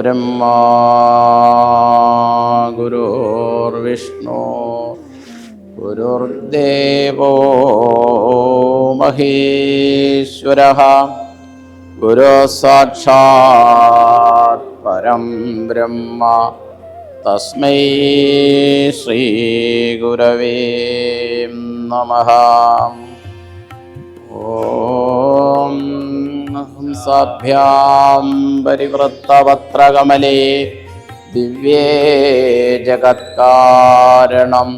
गुरुर्ब्रह्मा गुरुर्विष्णु गुरुर्देवो महेश्वरः गुरुः साक्षात् परं ब्रह्म तस्मै श्री गुरवे नमः। ॐ हंसाभ्यां परिवृत्तवक्त्रकमले दिव्ये जगत्कारणं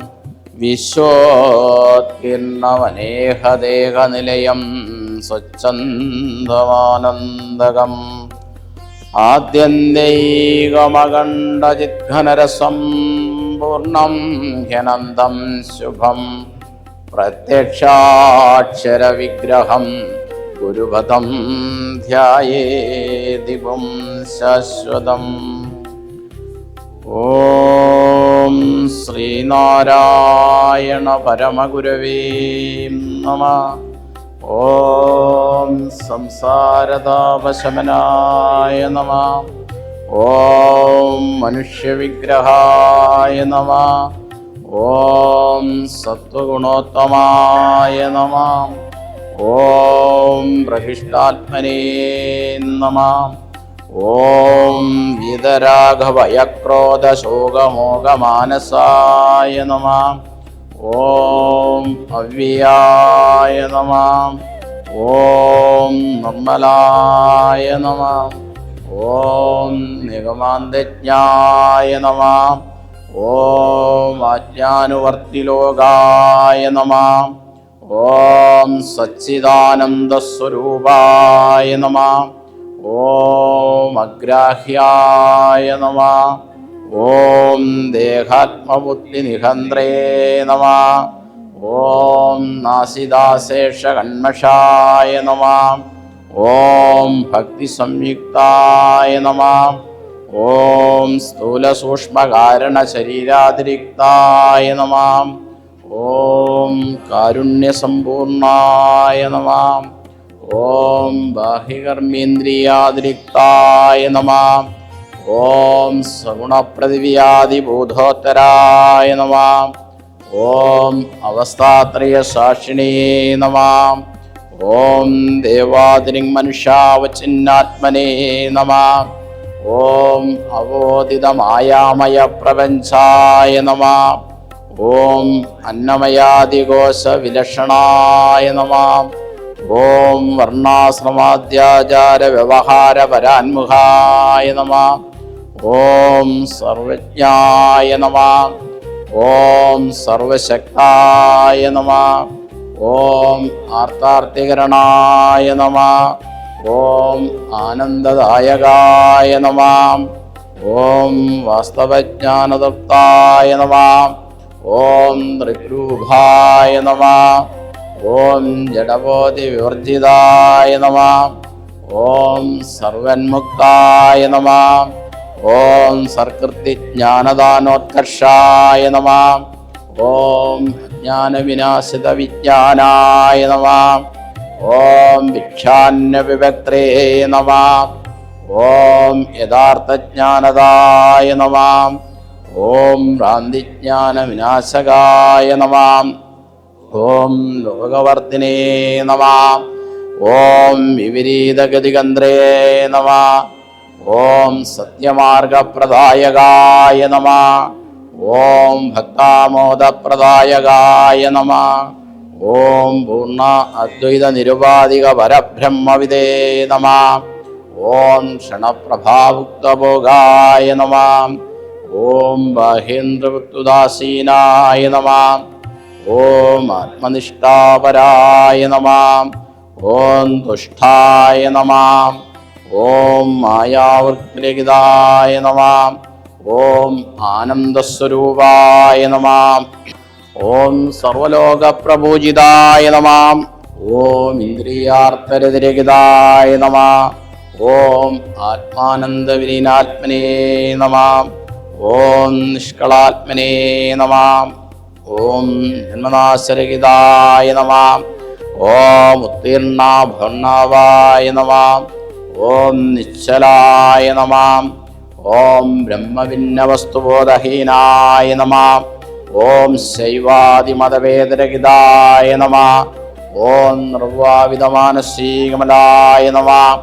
विश्वोत्कीर्णमनेहदेहनिलयं स्वच्छन्दमानन्दकम् आद्यन्तैकमखण्डचिद्घनरसं पूर्णं ह्यनन्दं शुभं प्रत्यक्षाक्षरविग्रहं गुरुपदं ध्यायेत् शाश्वतम्। ॐ श्रीनारायण परमगुरवे नमः। ॐ संसारतापशमनाय नमः। ॐ मनुष्यविग्रहाय नमः। ॐ सत्त्वगुणोत्तमाय नमः। ॐ प्रहिष्टात्मने नमः। ॐ वीतरागभयक्रोधशोकमोहमानसाय नमः। ॐ अव्ययाय नमः। ॐ निर्मलाय नमः। ॐ निगमान्तज्ञाय नमः। ॐ आज्ञानुवर्तिलोकाय नमः। ॐ सच्चिदानन्दस्वरूपाय नमः। ॐ अग्राह्याय नमः। ॐ देहात्मबुद्धिनिहन्त्रे नमः। ॐ नासिदाशेषकन्मषाय नमः। ॐ भक्तिसंयुक्ताय नमः। ॐ स्थूलसूक्ष्मकारणशरीरातिरिक्ताय नमः। ॐ कारुण्यसम्पूर्णाय नमः। ॐ बाह्यकर्मेन्द्रियातिरिक्ताय नमः। ॐ सगुणपृथिव्यादिबोधोत्तराय नमः। ॐ अवस्थात्रयसाक्षिणे नमः। ॐ देवादिरिङ्मनुष्यावचिन्नात्मने नमः। ॐ अवोदितमायामयप्रपञ्चाय नमः। ॐ अन्नमयादिकोशविलक्षणाय नमः। ॐ वर्णाश्रमाद्याचारव्यवहारपरान्मुखाय नमः। ॐ सर्वज्ञाय नमः। ॐ सर्वशक्ताय नमः। ॐ आर्तार्तिकरणाय नमः। ॐ आनन्ददायकाय नमः। ॐ वास्तवज्ञानदत्ताय नमः। ॐ ऋग्रूभाय नमः। ॐ जडबोधिविवर्जिताय नमः। ॐ सर्वन्मुक्ताय नमः। ॐ सर्कृतिज्ञानदानोत्कर्षाय नमः। ॐ ज्ञानविनाशितविज्ञानाय नमः। ॐ भिक्षान्यविभक्त्रे नमः। ॐ यथार्थज्ञानदाय नमः। ॐ भ्रान्तिज्ञानविनाशकाय नमः। ॐ लोकवर्धिने नमः। ॐ विपरीतगतिकन्द्रे नमः। ॐ सत्यमार्गप्रदायकाय नमः। ॐ भक्तामोदप्रदायकाय नमः। ॐ पूर्ण अद्वैतनिरुपाधिकपरब्रह्मविदे नमः। ॐ क्षणप्रभाभुक्तभोगाय नमः। ॐ बाह्येन्द्रियवृत्तुदासीनाय नमः। ॐ आत्मनिष्ठापराय नमः। ॐ तुष्टाय नमः। ॐ मायावृत्तिरहिताय नमः। ॐ आनन्दस्वरूपाय नमः। ॐ सर्वलोकप्रपूजिताय नमः। ॐ इन्द्रियार्थरतिरहिताय नमः। ॐ आत्मानन्दविलीनात्मने नमः। ॐ निष्कलात्मने नमः। ॐ जन्मनाशरहिताय नमः। ॐ उत्तीर्णाभर्णावाय नमः। ॐ निश्चलाय नमः। ഓം ബ്രഹ്മഭിന്നവസ്തുബോധഹീനായ നമഃ. ഓം ശൈവാദിമതവേദരഹിതായ നമഃ. ഓം നിർവാവിതമാനസീകമലായ നമഃ.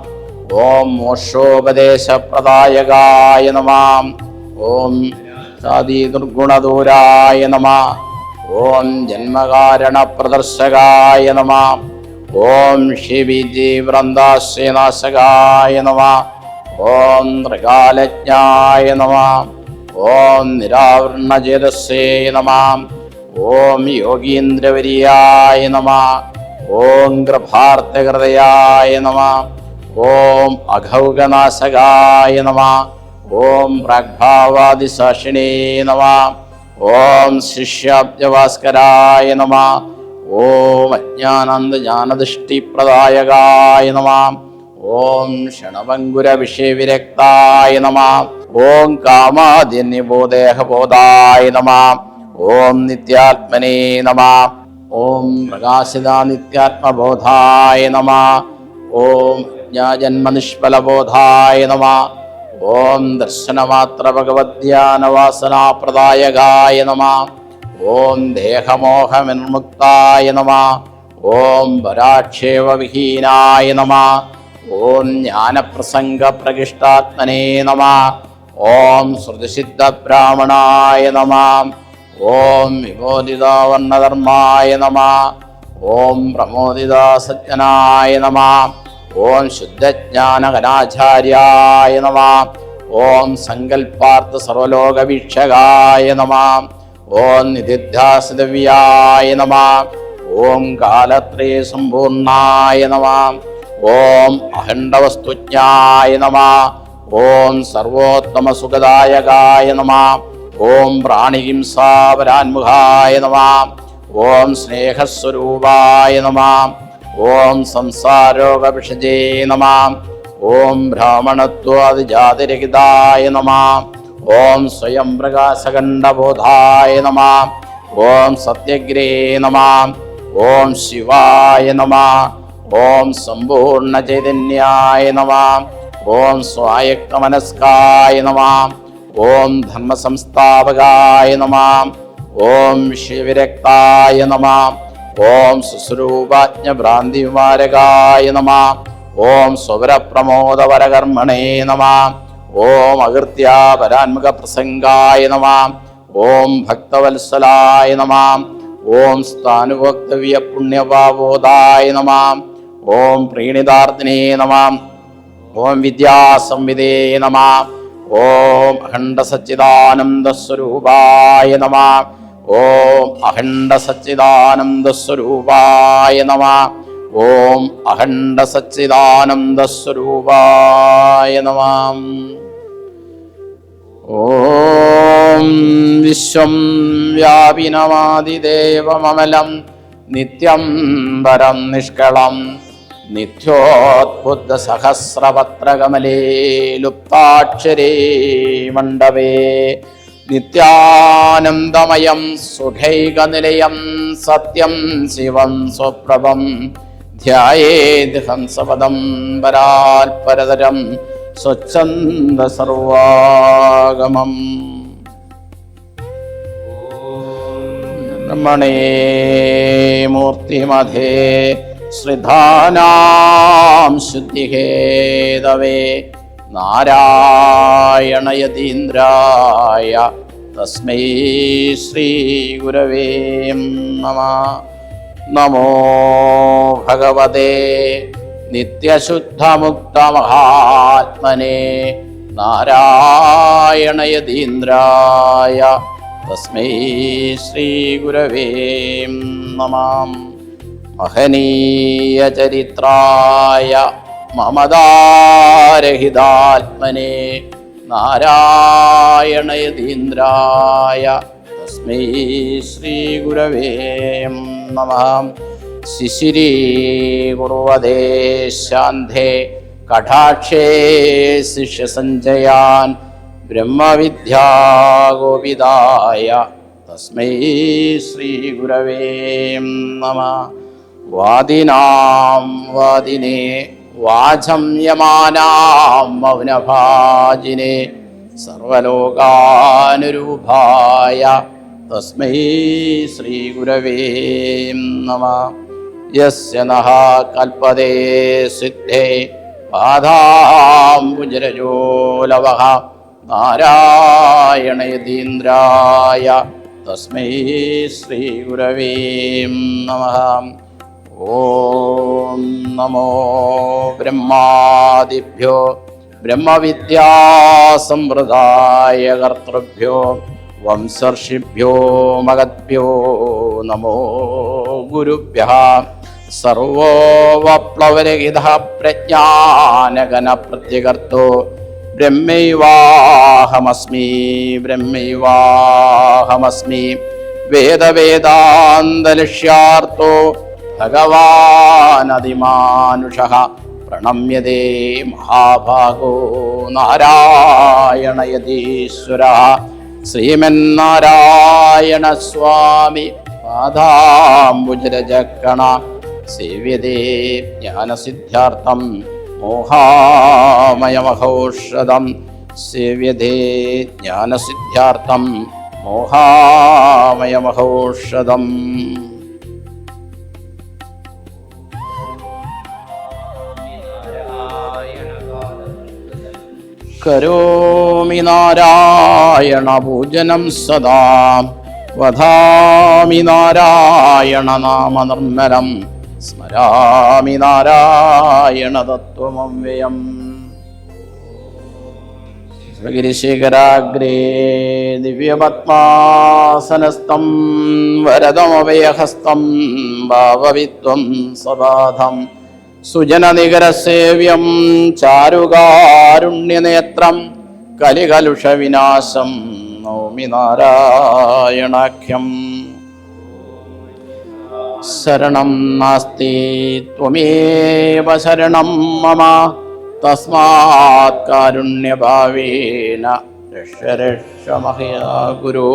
ഓം മോക്ഷോപദേശപ്രദായകായ നമഃ. ഓം സാദീദുർഗുണദൂരായ നമഃ. ഓം ജന്മകാരണപ്രദർശകായ നമഃ. ഓം ശിവീജീവ്രന്ദാശ്രീനാശകായ നമഃ. ഓം ത്രികാലജ്ഞായ നമഃ. ഓം നിരാവൃണചേതസ്സേ നമഃ. ഓം യോഗീന്ദ്രവര്യായ നമഃ. ഓം ഗൃഭാർത്ഥഹൃദയായ നമഃ. ഓം അഘൗഗനാശകായ നമഃ. ഓം പ്രാഗ്ഭാവാദിസാക്ഷിണേ നമഃ. ഓം ശിഷ്യാബ്ജഭാസ്കരായ നമഃ. ഓം അജ്ഞാനാനന്ദജ്ഞാനദൃഷ്ടിപ്രദായകായ നമഃ. ഓം ക്ഷണഭംഗുരവിഷയവിരക്തായ നമഃ. ഓം കാമാദിന്യബോധേഹബോധായ നമഃ. ഓം നിത്യാത്മനേ നമഃ. ഓം പ്രകാശിതാനിത്യാത്മബോധായ നമഃ. ഓം അജ്ഞാജന്മനിഷ്ഫലബോധായ നമഃ. ഓം ദർശനമാത്രഭഗവദ്ധ്യാനവാസനാപ്രദായകായ നമഃ. ഓം ദേഹമോഹവിർമുക്തായ നമഃ. ഓം പരാക്ഷേപവിഹീനായ നമഃ. ഓം ജ്ഞാനപ്രസംഗപ്രകിഷ്ടാത്മനേ നമഃ. ഓം ശ്രുതിസിദ്ധബ്രാഹ്മണായ നമഃ. ഓം വിമോദിതവർണ്ണധർമായ നമഃ. ഓം പ്രമോദിതസജ്ജനായ നമഃ. ഓം ശുദ്ധജ്ഞാനഘനാചാര്യായ നമഃ. ഓം സങ്കൽപ്പാർത്ഥ സർവലോകവീക്ഷകായ നമഃ. ഓം നിധിധ്യാസിതവ്യായ നമഃ. ഓം കാലത്രയ സമ്പൂർണായ നമഃ. ഓം അഖണ്ഡവസ്തുജ്ഞായ നമഃ. ഓം സർവോത്തമസുഖദായകായ നമഃ. ഓം പ്രാണിഹിംസാപരാന്മുഖായ നമഃ. ഓം സ്നേഹസ്വരൂപായ നമഃ. ഓം സംസാരോഗവിഷജേ നമഃ. ഓം ബ്രാഹ്മണത്വാദിജാതിരഹിതായ നമഃ. ഓം സ്വയം പ്രകാശഖണ്ഡബോധായ നമഃ. ഓം സത്യഗ്രേ നമഃ. ഓം ശിവായ നമഃ. ഓം സമ്പൂർണ്ണചൈതന്യായ നമഃ. ഓം സ്വായക്തമനസ്കായ നമഃ. ഓം ധർമ്മസംസ്ഥാപകായ നമഃ. ഓം വിഷയവിരക്തായ നമഃ. ഓം സുസ്വരൂപാജ്ഞഭ്രാന്തിവിമാരകായ നമഃ. ഓം സ്വരപ്രമോദവരകർമ്മണേ നമഃ. ഓം അകൃത്യാപരാന്മുഖപ്രസംഗായ നമഃ. ഓം ഭക്തവത്സലായ നമഃ. ഓം സ്ഥാനുഭോക്തവ്യപുണ്യപാവോദായ നമഃ. ഓം പ്രീണിതാർത്ഥിനേ നമഃ. ഓം വിദ്യാസംവിദേ നമഃ. ഓം അഖണ്ഡസച്ചിദാനന്ദസ്വരൂപായ നമഃ. ഓം അഖണ്ഡസച്ചിദാനന്ദസ്വരൂപായ നമഃ. ഓം അഖണ്ഡസച്ചിദാനന്ദസ്വരൂപായ നമഃ. ഓം വിശ്വം വ്യാപിനമാദിദേവമമലം നിത്യം പരം നിഷ്കളം നിത്യോദ്ബുദ്ധസഹസ്രപത്രകമലേ ലുപ്താക്ഷരേ മണ്ഡപേ നിത്യാനന്ദമയം സുഖൈകനിലയം സത്യം ശിവം സ്വപ്രഭം ധ്യായേത് ഹംസപദം പരാൽപരതരം സ്വച്ഛന്ദ സർവാഗമം. ബ്രഹ്മണേ മൂർത്തിമധേ ശ്രിധാനാം ശുദ്ധിഹേതവേ നാരായണയതീന്ദ്രായ തസ്മൈ ശ്രീ ഗുരവേ നമഃ. നമോ ഭഗവതേ നിത്യശുദ്ധമുക്തമഹാത്മനേ നാരായണയതീന്ദ്രായ തസ്മൈ ശ്രീ ഗുരവേ നമഃ. മഹനീയചരിത്രായ മമതാരഹിതാത്മനേ നാരായണയതീന്ദ്രായ തസ്മൈ ശ്രീ ഗുരവേ നമഃ. ശിശിരീ കുർവദേ ശാന്തേ കടാക്ഷേ ശിഷ്യസഞ്ജയാൻ ബ്രഹ്മവിദ്യാഗോപിതായ തസ്മൈ ശ്രീ ഗുരവേ നമഃ. വാദിനാം വാദിനേ വാചം യമാനാം മൗനഭാജിനേ സർവലോകാനുരൂപായ തസ്മൈ ശ്രീഗുരവേ നമഃ. യസ്യ നഃ കൽപ്പതേ സിദ്ധേ പാദാംബുജരജോ ലവഃ നാരായണയതീന്ദ്രായ തസ്മൈ ശ്രീഗുരവേ നമഃ. ഓം നമോ ബ്രഹ്മാദിഭ്യോ ബ്രഹ്മവിദ്യാസമ്പ്രദായ കർത്തൃഭ്യോ വംശർഷിഭ്യോ മഹദ്ഭ്യോ നമോ ഗുരുഭ്യഃ. സർവോപപ്ലവരഹിതഃ പ്രജ്ഞാനഘന പ്രത്യകർത്തോ ബ്രഹ്മൈവാഹമസ്മി ബ്രഹ്മൈവാഹമസ്മി. വേദവേദാന്തലക്ഷ്യാർത്ഥോ ഭഗവാനതിമാനുഷഃ പ്രണമ്യതേ മഹാഭാഗോ നാരായണയതീശ്വരഃ. ശ്രീമന്നാരായണ സ്വാമി പാദാംബുജരജകണ സേവ്യതേ ജ്ഞാനസിദ്ധ്യാർത്ഥം മോഹാമയമഹൗഷധം. സേവ്യതേ ജ്ഞാനസിദ്ധ്യാർത്ഥം മോഹാമയമഹൗഷധം. കരോമി നാരായണ പൂജനം സദാ വധാമി നാരായണ നാമ നിർമ്മലം സ്മരാമി നാരായണ തത്വമവ്യയം. ഗിരിശേഖരാഗ്രേ ദിവ്യപത്മാസനസ്ഥം വരദമഭയഹസ്തം ഭാവവിത്വം സബാധം. സുജനനികരസേവ്യം ചാരുകാരുണ്യനേത്രം കലികലുഷവിനാശം നൗമി നാരായണാഖ്യം. ശരണം നാസ്തി ത്വമേവ ശരണം മമ തസ്മാത് കാരുണ്യഭാവേന രക്ഷ രക്ഷ മഹാഗുരു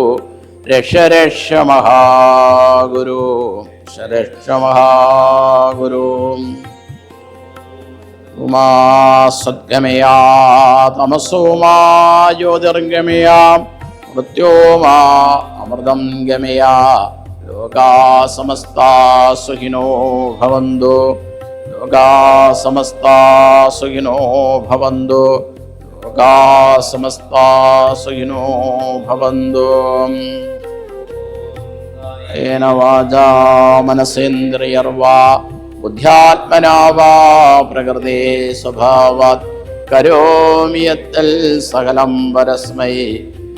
രക്ഷ രക്ഷ മഹാഗുരു രക്ഷ മഹാഗുരു. ഉമാ സദ്ഗമയാ തമസോമാ ജ്യോതിർഗമയാ മൃത്യോമാ അമൃതം ഗമയാ. ലോകാ സമസ്താ സുഖിനോ ഭവന്തു ലോകാ സമസ്താ സുഖിനോ ഭവന്തു ലോകാ സമസ്താ സുഖിനോ ഭവന്തു. യേന വാചാ മനസേന്ദ്രിയർവാ ബുദ്ധ്യാത്മനാ വാ പ്രകൃതേ സ്വഭാവാത് കരോമി യത്തൽ സകലം പരസ്മൈ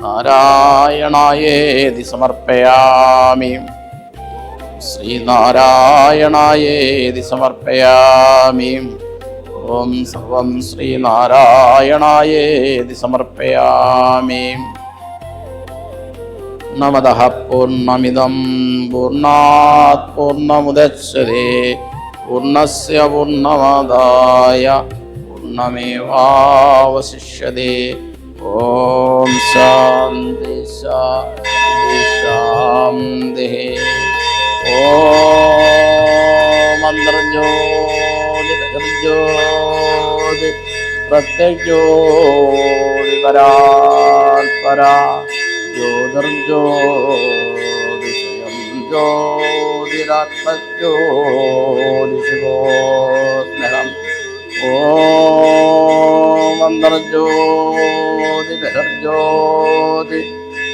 നാരായണായേതി സമർപ്പയാമി. ശ്രീനാരായണായേതി സമർപ്പയാമി. ഓം സർവം ശ്രീനാരായണായേതി സമർപ്പയാമി. നമതഃ പൂർണ്ണമിദം പൂർണ്ണാത് പൂർണ്ണമുദച്യതേ പൂർണ്ണസ്യ പൂർണ്ണമാദായ പൂർണ്ണമേവാവശിഷ്യതേ. ഓം ശാന്തി ശാന്തി ശാന്തി. ഓം അന്തർജ്യോതി ബഹിർജ്യോതി പ്രത്യജ്യോതി പരാത്പരാ ജ്യോതിർജ്യോതി സ്വയം ജ്യോതിരാത്മജ്യോതി ശിവോസ്മരം. ഓം അന്തർജ്യോതി ബഹിർജ്യോതി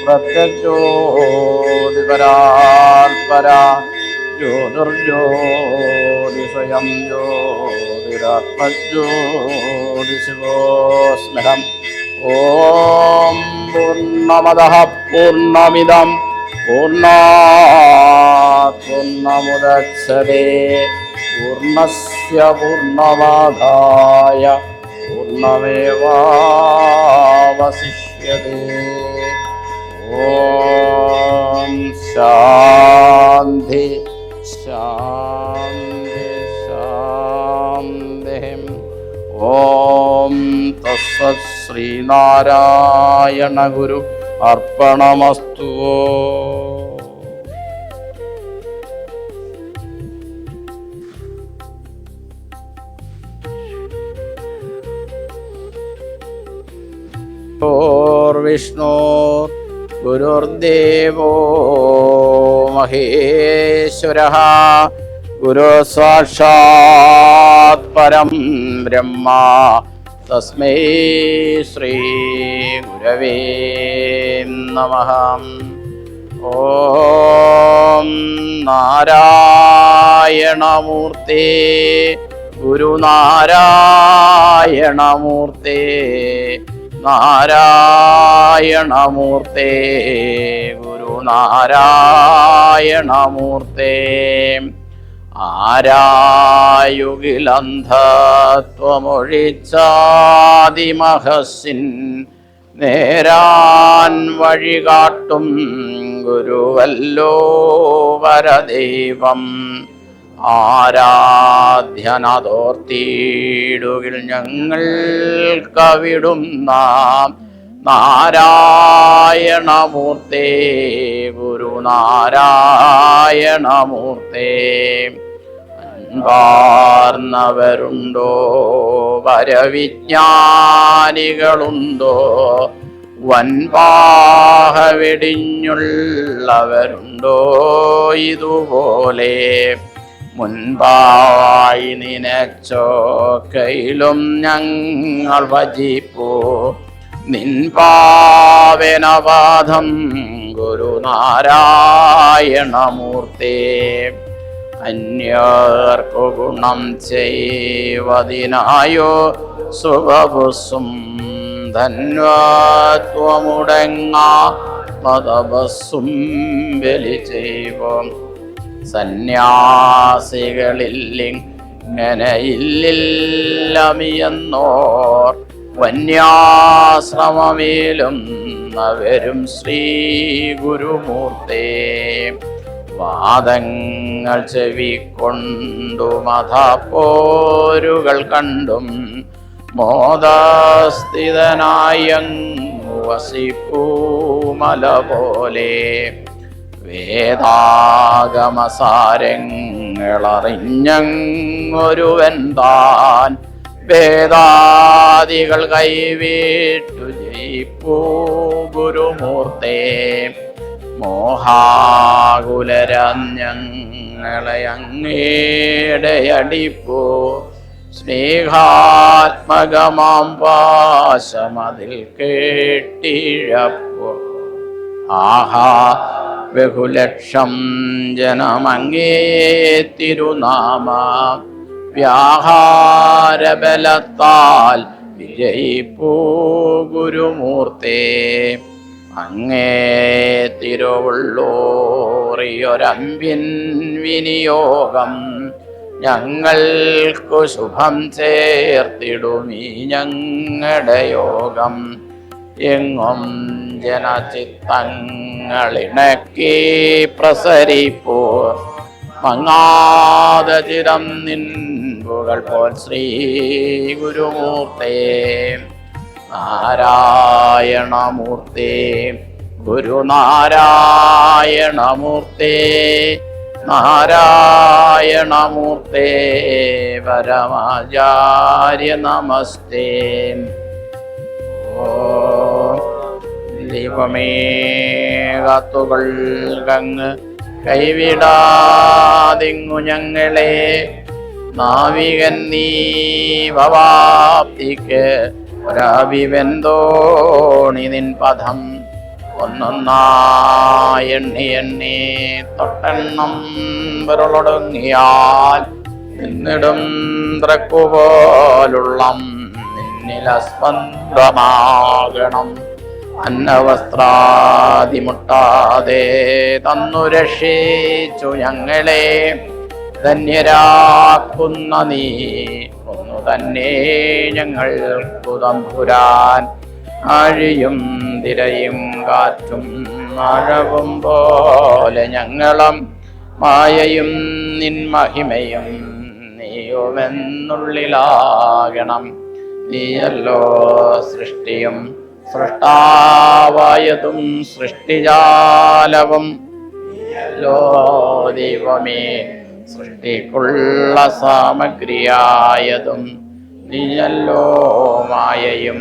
പ്രത്യജ്യോതി പരാത്പരാ ജ്യോതിർജ്യോതി സ്വയം ജ്യോതിരാത്മജ്യോതി ശിവോസ്മരം. ഓം പൂർണ്ണമദഃ പൂർണ്ണമിദം പൂർണ്ണാത് പൂർണ്ണമുദച്യതേ പൂർണ്ണസ്യ പൂർണ്ണമാദായ പൂർണ്ണമേവാവശിഷ്യതേ. ഓം ശാന്തി ശാന്തി ശാന്തി. ഓം തസ്സത് ശ്രീനാരായണ ഗുരു അർപ്പണമസ്തു. വിഷ്ണു ഗുരുർദേവോ മഹേശ്വരഃ ഗുരു സാക്ഷാത് പരം ബ്രഹ്മ തസ്മൈ ശ്രീ ഗുരവേ നമഃ. ഓം നാരായണമൂർത്തേ ഗുരുനാരായണമൂർത്തേ നാരായണമൂർത്തേ ഗുരുനാരായണമൂർത്തേ. ആരായുകിലന്ധത്വമൊഴിച്ചാതിമഹസിൻ നേരാൻ വഴികാട്ടും ഗുരുവല്ലോ പരദൈവം. ആരാധ്യനതോർത്തിടുകിൽ ഞങ്ങൾ കവിടും നാം നാരായണമൂർത്തേ ഗുരുനാരായണമൂർത്തേ. അൻപാർന്നവരുണ്ടോ പരവിജ്ഞാനികളുണ്ടോ വൻപാഹ വെടിഞ്ഞുള്ളവരുണ്ടോ ഇതുപോലെ മുൻപായി നിനച്ചോക്കയിലും ഞങ്ങൾ ഭജിപ്പൂ നിൻപാവനപാദം ഗുരുനാരായണമൂർത്തേ. അന്യർക്കു ഗുണം ചെയ്വതിനായോ സുഖബുസും ധന്വത്വമുടങ്ങാ പദബസ്സും ബലി ചെയ്വം. സന്യാസികളില്ലിങ്ങനെയില്ലമിയെന്നോർ വന്യാശ്രമമേലും അവരും ശ്രീ ഗുരുമൂർത്തേ. വാദങ്ങൾ ചെവിക്കൊണ്ടു മതപോരുകൾ കണ്ടും മോദസ്ഥിതനായങ്ങു വസിപ്പൂമല പോലെ വേദാഗമസാരങ്ങളറിഞ്ഞൊരുവൻ താൻ വേദാദികൾ കൈവിട്ടു ജയിപ്പൂ ഗുരുമൂർത്തേ. മോഹാകുലരഞ്ഞങ്ങളെ അങ്ങേടയടിപ്പൂ സ്നേഹാത്മകമാം പാശമതിൽ കേട്ടിഴപ്പോ. ആഹാ ബഹുലക്ഷം ജനമങ്ങേ തിരുനാമ വ്യാഹാരബലത്താൽ വിജയിപ്പൂ ഗുരുമൂർത്തേ. അങ്ങേ തിരുവുള്ളൂറിയൊരമ്പിൻ വിനിയോഗം ഞങ്ങൾക്കു ശുഭം ചേർത്തിടുമീ ഞങ്ങളുടെ യോഗം. എങ്ങും ജനചിത്തങ്ങളിണക്കി പ്രസരിപ്പൂ മങ്ങാതചിരം നിൻപുകൾ പോൽ ശ്രീ ഗുരുമൂർത്തേ. നാരായണമൂർത്തേ ഗുരുനാരായണമൂർത്തേ നാരായണമൂർത്തേ പരമാചാര്യ നമസ്തേ. ദൈവമേ കാത്തുകൾ കങ്ങ് കൈവിടാതിങ്ങു ഞങ്ങളെ നാവികൻ നീ ഭവാപ്തിക്ക് ഒരാവിവെന്തോണി നിൻ പദം ഒന്നൊന്നായി എണ്ണി തൊട്ടെണ്ണം വിരലൊടുങ്ങിയാൽ നിന്നിടും ദ്രക്കുപോലുള്ളം നിന്നിലസ്പന്ദമാകണം. അന്നവസ്ത്രാദിമുട്ടാതെ തന്നു രക്ഷിച്ചു ഞങ്ങളെ ധന്യരാക്കുന്ന നീ ഒന്നു തന്നെ ഞങ്ങൾക്കു തമ്പുരാൻ. ആഴിയും തിരയും കാറ്റും മഴവും പോലെ ഞങ്ങളും മായയും നിൻ മഹിമയും നീയുമെന്നുള്ളിലാകണം. നീയല്ലോ സൃഷ്ടിയും സൃഷ്ടാവായതും സൃഷ്ടിജാലവും നീയല്ലോ ദൈവമേ സൃഷ്ടിക്കുള്ള സാമഗ്രിയായതും. നീയല്ലോ മായയും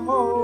നമോ